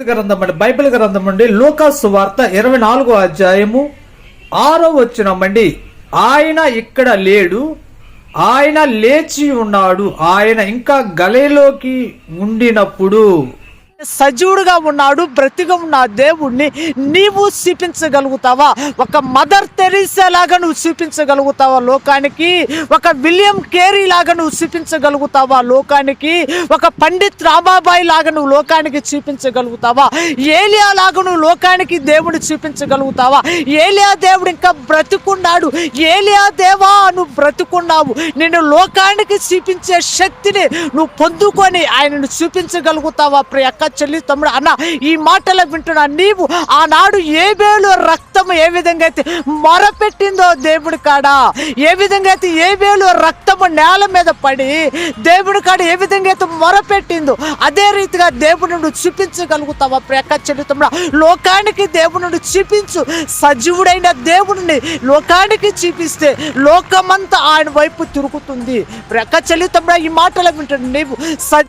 గ్రంథం అండి, బైబిల్ గ్రంథం అండి, లూకా సువార్త 24వ అధ్యాయము 6వ వచనం అండి. ఆయన ఇక్కడ లేడు, ఆయన లేచి ఉన్నాడు, ఆయన ఇంకా గలిలయలోకి ఉండినప్పుడు. సజీవుడుగా ఉన్నాడు, బ్రతిగా ఉన్న దేవుణ్ణి నీవు చూపించగలుగుతావా? ఒక మదర్ తెరీసా లాగా నువ్వు చూపించగలుగుతావా లోకానికి? ఒక విలియం కేరీ లాగా నువ్వు చూపించగలుగుతావా లోకానికి? ఒక పండిత్ రామాబాయి లాగా నువ్వు లోకానికి చూపించగలుగుతావా? ఏలియా లాగా నువ్వు లోకానికి దేవుడు చూపించగలుగుతావా? ఏలియా దేవుడు ఇంకా బ్రతుకున్నాడు. ఏలియా దేవా నువ్వు బ్రతుకున్నావు, నేను లోకానికి చూపించే శక్తిని నువ్వు పొందుకొని ఆయనను చూపించగలుగుతావా? ప్రియక్క చెల్లి తమ్ముడు అన్న, ఈ మాటలు వింటున్నా. నీవు ఆనాడు ఏబేలు రక్తం ఏ విధంగా అయితే మొరపెట్టిందో దేవుడి కాడ, ఏ విధంగా అయితే ఏబేలు రక్తము నేల మీద పడి దేవుడి కాడ ఏ విధంగా అయితే మొరపెట్టిందో అదే రీతిగా దేవుని నువ్వు చూపించగలుగుతావా? ప్రియక్క చెల్లి తమ్ముడు, లోకానికి దేవుని చూపించు. సజీవుడైన దేవుడిని లోకానికి చూపిస్తే లోకమంతా ఆయన వైపు తిరుగుతుంది. ప్రియక్క చెల్లి తమ్ముడు, ఈ మాటలు వింటున్నా. నీవు